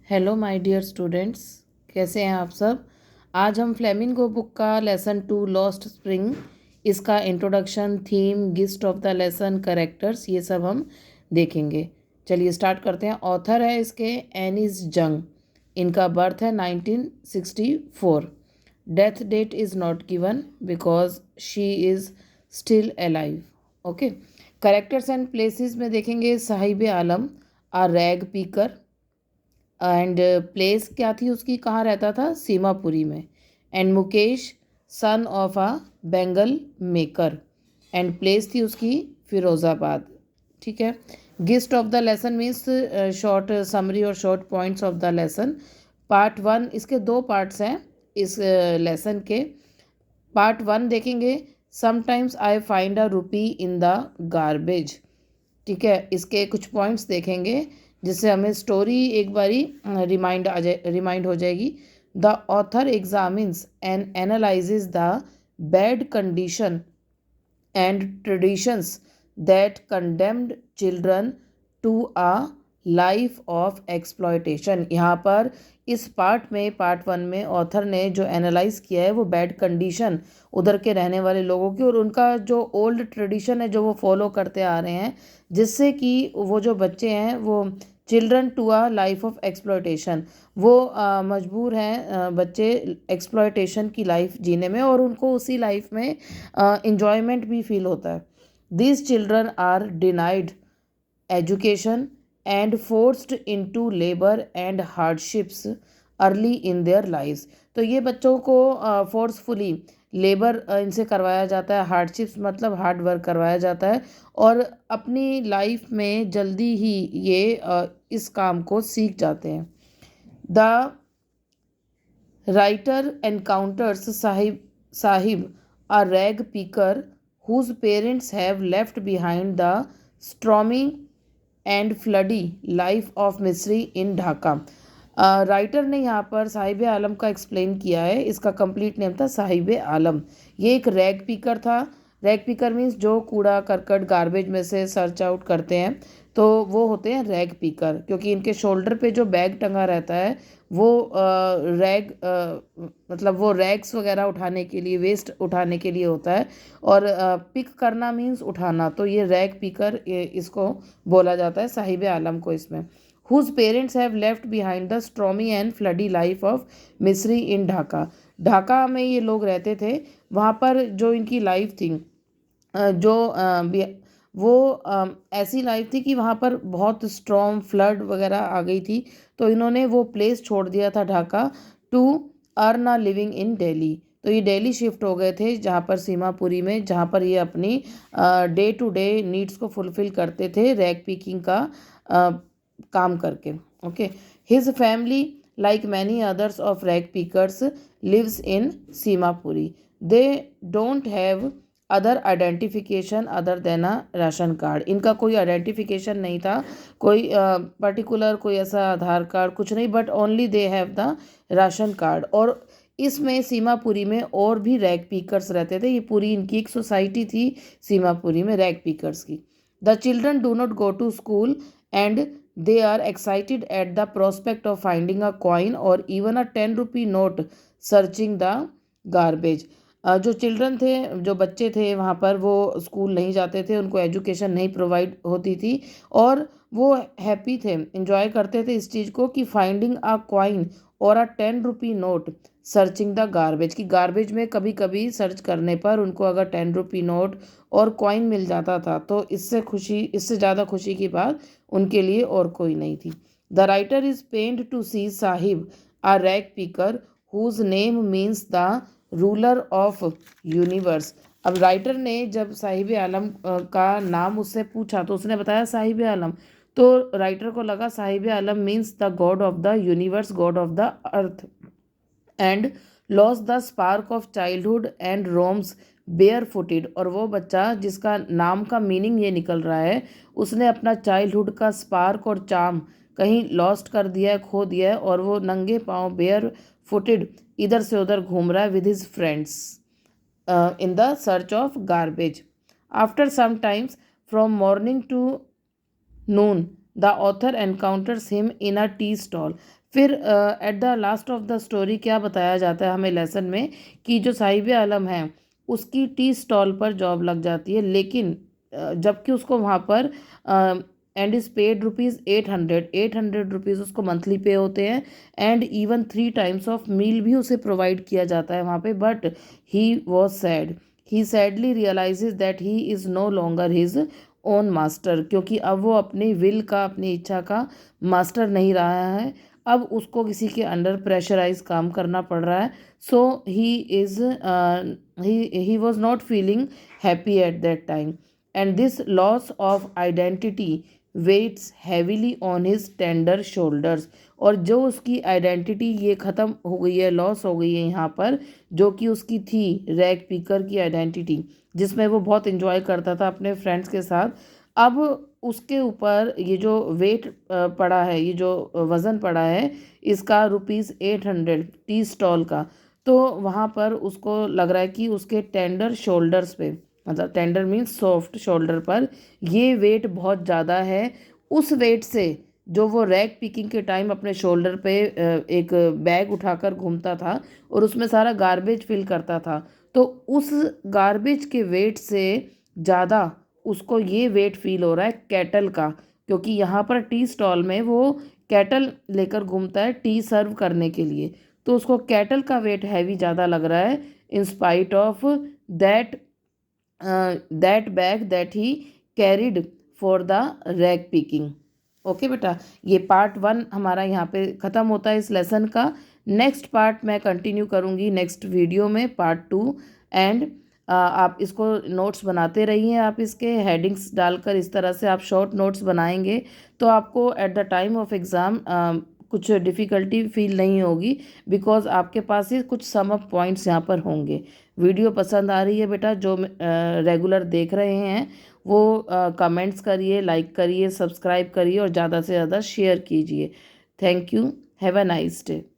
Hello my dear students, कैसे हैं आप सब। आज हम फ्लेमिंगो बुक का लेसन 2 लॉस्ट स्प्रिंग, इसका introduction, theme, gist of the lesson, characters, ये सब हम देखेंगे। चलिए स्टार्ट करते हैं। ऑथर है इसके एनिस जंग। इनका बर्थ है 1964। Death date is not given because she is still alive. Okay. Characters and places में देखेंगे। Sahib Alam a rag picker, and place क्या थी उसकी, कहाँ रहता था, सीमापुरी में। And Mukesh son of a bangle maker, and place थी उसकी फिरोज़ाबाद। ठीक है। Gist of the lesson means short समरी और short points of the lesson. Part 1, इसके 2 पार्ट्स हैं इस लेसन के। पार्ट 1 देखेंगे। समटाइम्स आई फाइंड अ रूपी इन द गार्बेज। ठीक है। इसके कुछ पॉइंट्स देखेंगे जिससे हमें स्टोरी एक बारी रिमाइंड हो जाएगी। The author examines and analyses the bad condition and traditions that condemned children to a life of exploitation. यहाँ पर इस पार्ट 1 में ऑथर ने जो एनालाइज किया है वो बैड कंडीशन उधर के रहने वाले लोगों की और उनका जो ओल्ड ट्रेडिशन है जो वो फॉलो करते आ रहे हैं, जिससे कि वो जो बच्चे हैं वो children to a life of exploitation, वो मजबूर हैं बच्चे एक्सप्लॉयटेशन की लाइफ जीने में और उनको उसी लाइफ में इंजॉयमेंट भी फील होता है। These children are denied education and forced into labour and hardships early in their lives. तो ये बच्चों को फोर्सफुली लेबर इनसे करवाया जाता है, हार्डशिप्स मतलब हार्ड वर्क करवाया जाता है और अपनी लाइफ में जल्दी ही ये इस काम को सीख जाते हैं। The writer encounters Sahib a rag picker whose parents have left behind the stormy and floody life of मिस्री in ढाका। राइटर ने यहाँ पर साहिब आलम का एक्सप्लेन किया है। इसका कंप्लीट नेम था साहिब आलम। ये एक रैग पीकर था। रैग पीकर मीन्स जो कूड़ा करकट गार्बेज में से सर्च आउट करते हैं, तो वो होते हैं रैग पीकर, क्योंकि इनके शोल्डर पे जो बैग टंगा रहता है वो रैग मतलब वो रैग्स वगैरह उठाने के लिए, वेस्ट उठाने के लिए होता है। और पिक करना मीन्स उठाना, तो ये रैग पीकर इसको बोला जाता है साहिब आलम को इसमें। Whose parents have left behind the stormy and floody life of misery in Dhaka. Dhaka में ये लोग रहते थे। वहाँ पर जो इनकी लाइफ थी, जो वो ऐसी लाइफ थी कि वहाँ पर बहुत स्ट्रॉन्ग फ्लड वगैरह आ गई थी, तो इन्होंने वो प्लेस छोड़ दिया था Dhaka to earn a living in Delhi. तो ये दिल्ली शिफ्ट हो गए थे, जहाँ पर सीमापुरी में, जहाँ पर ये अपनी डे टू डे नीड्स को फुलफ़िल करते थे रैग पिकिंग का काम करके। Okay. His family like many others of rag pickers lives in Seemapuri. They don't have other identification other than a ration card. इनका कोई आइडेंटिफिकेशन नहीं था, कोई पर्टिकुलर कोई ऐसा आधार कार्ड कुछ नहीं, but only they have the ration card. और इसमें सीमापुरी में और भी रैग पीकर्स रहते थे। ये पूरी इनकी एक सोसाइटी थी सीमापुरी में रैग पीकर्स की। The children do not go to school and they are excited at the prospect of finding a coin or even a 10 rupee note searching the garbage। जो चिल्ड्रन थे, जो बच्चे थे वहाँ पर, वो स्कूल नहीं जाते थे, उनको एजुकेशन नहीं प्रोवाइड होती थी और वो हैप्पी थे, इंजॉय करते थे इस चीज़ को कि फाइंडिंग अ कॉइन और अ 10 rupee note searching the garbage, की गार्बेज में कभी कभी सर्च करने पर उनको अगर 10 रुपी नोट और कॉइन मिल जाता था तो इससे ज़्यादा खुशी की बात उनके लिए और कोई नहीं थी। The writer is pained to see Sahib a rag picker whose name means the ruler of universe. अब राइटर ने जब साहिब आलम का नाम उससे पूछा तो उसने बताया साहिब आलम, तो राइटर को लगा Sahib Alam means the god of the universe, god of the earth, and loss the spark of childhood and roams barefooted. और वो बच्चा जिसका नाम का मीनिंग ये निकल रहा है, उसने अपना चाइल्डहुड का स्पार्क और चार्म कहीं लॉस्ट कर दिया है, खो दिया है, और वो नंगे पाँव बेयर फुटेड इधर से उधर घूम रहा है with his friends in the search of garbage. After some times from morning to noon, the author encounters him in a tea stall. फिर at the last of the story क्या बताया जाता है हमें लेसन में कि जो साहिब आलम है उसकी टी स्टॉल पर जॉब लग जाती है, लेकिन जबकि उसको वहाँ पर एंड इज़ पेड ₹800 उसको मंथली पे होते हैं, and even 3 times of meal भी उसे प्रोवाइड किया जाता है वहाँ पे। But he was sad, he sadly realises that he is no longer his own master, क्योंकि अब वो अपनी विल का, अपनी इच्छा का मास्टर नहीं रहा है, अब उसको किसी के अंडर प्रेशराइज काम करना पड़ रहा है। So he was not feeling happy at that time, and this loss of identity weighs heavily on his tender shoulders. और जो उसकी आइडेंटिटी ये ख़त्म हो गई है, लॉस हो गई है यहाँ पर, जो कि उसकी थी रैग पीकर की आइडेंटिटी, जिसमें वो बहुत इन्जॉय करता था अपने फ्रेंड्स के साथ, अब उसके ऊपर ये जो वेट पड़ा है, ये जो वज़न पड़ा है इसका ₹800 टी स्टॉल का, तो वहाँ पर उसको लग रहा है कि उसके टेंडर शोल्डर्स पे, मतलब टेंडर मीन्स सॉफ्ट शोल्डर पर ये वेट बहुत ज़्यादा है उस वेट से जो वो रैग पिकिंग के टाइम अपने शोल्डर पे एक बैग उठाकर घूमता था और उसमें सारा गार्बेज फिल करता था। तो उस गार्बेज के वेट से ज़्यादा उसको ये वेट फील हो रहा है कैटल का, क्योंकि यहाँ पर टी स्टॉल में वो कैटल लेकर घूमता है टी सर्व करने के लिए, तो उसको कैटल का वेट हैवी ज़्यादा लग रहा है in spite of that that bag that he carried for the rag picking. Okay बेटा, ये पार्ट 1 हमारा यहाँ पे ख़त्म होता है इस लेसन का। नेक्स्ट पार्ट मैं कंटिन्यू करूँगी नेक्स्ट वीडियो में, पार्ट 2। एंड आप इसको नोट्स बनाते रहिए, आप इसके हेडिंग्स डालकर इस तरह से आप शॉर्ट नोट्स बनाएंगे तो आपको at the time of exam कुछ डिफ़िकल्टी फील नहीं होगी, बिकॉज़ आपके पास ही कुछ सम अप पॉइंट्स यहाँ पर होंगे। वीडियो पसंद आ रही है बेटा, जो रेगुलर देख रहे हैं वो कमेंट्स करिए, लाइक करिए, सब्सक्राइब करिए और ज़्यादा से ज़्यादा शेयर कीजिए। Thank you, have a nice day.